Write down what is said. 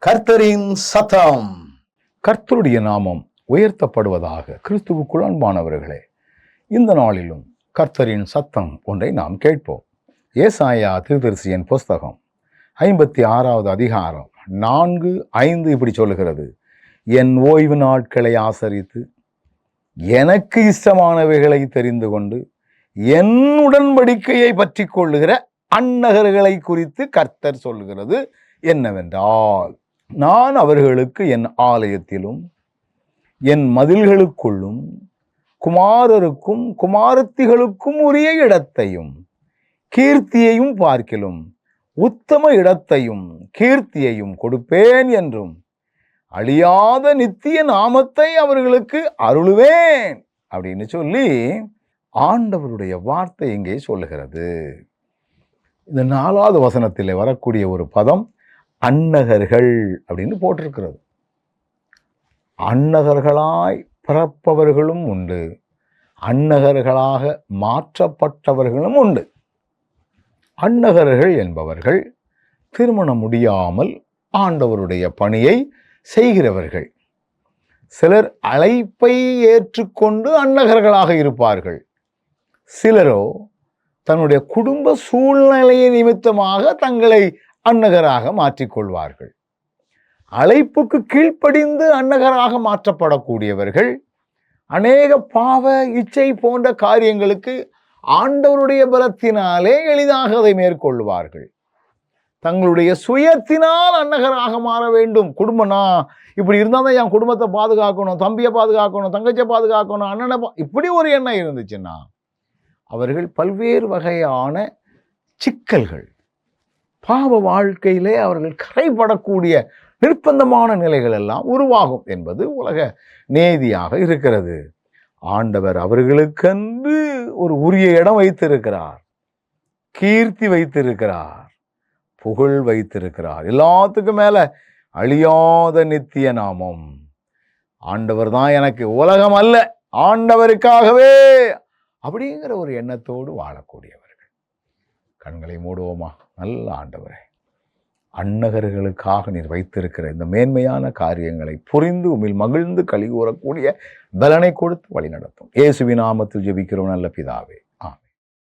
கர்த்தரின் சத்தம். கர்த்தருடைய நாமம் உயர்த்தப்படுவதாக. கிறிஸ்துவுக்குள் அன்பானவர்களே, இந்த நாளிலும் கர்த்தரின் சத்தம் ஒன்றை நாம் கேட்போம். ஏசாயா தீர்க்கதரிசியின் புஸ்தகம் 56வது அதிகாரம் 4-5 இப்படி சொல்லுகிறது. என் ஓய்வு நாட்களை ஆசரித்து எனக்கு இஷ்டமானவைகளை தெரிந்து கொண்டு என் உடன்படிக்கையை பற்றி கொள்ளுகிற அந்நகர்களை குறித்து கர்த்தர் சொல்லுகிறது என்னவென்றால், நான் அவர்களுக்கு என் ஆலயத்திலும் என் மதில்களுக்குள்ளும் குமாரருக்கும் குமாரத்திகளுக்கும் உரிய இடத்தையும் கீர்த்தியையும் பார்க்கிலும் உத்தம இடத்தையும் கீர்த்தியையும் கொடுப்பேன் என்றும் அழியாத நித்திய நாமத்தை அவர்களுக்கு அருளுவேன் அப்படின்னு சொல்லி ஆண்டவருடைய வார்த்தை இங்கே சொல்லுகிறது. இந்த 4வது வசனத்தில் வரக்கூடிய ஒரு பதம் அந்நகர்கள் அப்படின்னு போட்டிருக்கிறது. அந்நகர்களாய் பிறப்பவர்களும் உண்டு, அந்நகர்களாக மாற்றப்பட்டவர்களும் உண்டு. அந்நகர்கள் என்பவர்கள் திருமணம் முடியாமல் ஆண்டவருடைய பணியை செய்கிறவர்கள். சிலர் அழைப்பை ஏற்றுக்கொண்டு அந்நகர்களாக இருப்பார்கள். சிலரோ தன்னுடைய குடும்ப சூழ்நிலையை நிமித்தமாக தங்களை அந்நகராக மாற்றிக்கொள்வார்கள். அழைப்புக்கு கீழ்ப்படிந்து அந்நகராக மாற்றப்படக்கூடியவர்கள் அநேக பாவ இச்சை போன்ற காரியங்களுக்கு ஆண்டவருடைய பலத்தினாலே எளிதாக அதை மேற்கொள்வார்கள். தங்களுடைய சுயத்தினால் அந்நகராக மாற வேண்டும். குடும்பம்னா இப்படி இருந்தால் தான் என் குடும்பத்தை பாதுகாக்கணும், தம்பியை பாதுகாக்கணும், தங்கச்சியை பாதுகாக்கணும், அண்ணனை இப்படி ஒரு எண்ணம் இருந்துச்சுன்னா அவர்கள் பல்வேறு வகையான சிக்கல்கள், பாவ வாழ்க்கையிலே அவர்கள் கரைபடக்கூடிய நிர்பந்தமான நிலைகள் எல்லாம் உருவாகும் என்பது உலக நீதியாக இருக்கிறது. ஆண்டவர் அவர்களுக்கென்று ஒரு உரிய இடம் வைத்திருக்கிறார், கீர்த்தி வைத்திருக்கிறார், புகழ் வைத்திருக்கிறார். எல்லாத்துக்கும் மேல அழியாத நித்திய நாமம். ஆண்டவர் தான் எனக்கு, உலகம் அல்ல, ஆண்டவருக்காகவே அப்படிங்கிற ஒரு எண்ணத்தோடு வாழக்கூடியவர்கள். கண்களை மூடுவோமா? நல்ல ஆண்டவரே, அந்நகர்களுக்காக நீர் வைத்திருக்கிற இந்த மேன்மையான காரியங்களை புரிந்து உம்மில் மகிழ்ந்து களி கூறக்கூடிய பலனை கொடுத்து வழி நடத்தும். இயேசுவின் நாமத்தில் ஜெபிக்கிறோம் நல்ல பிதாவே.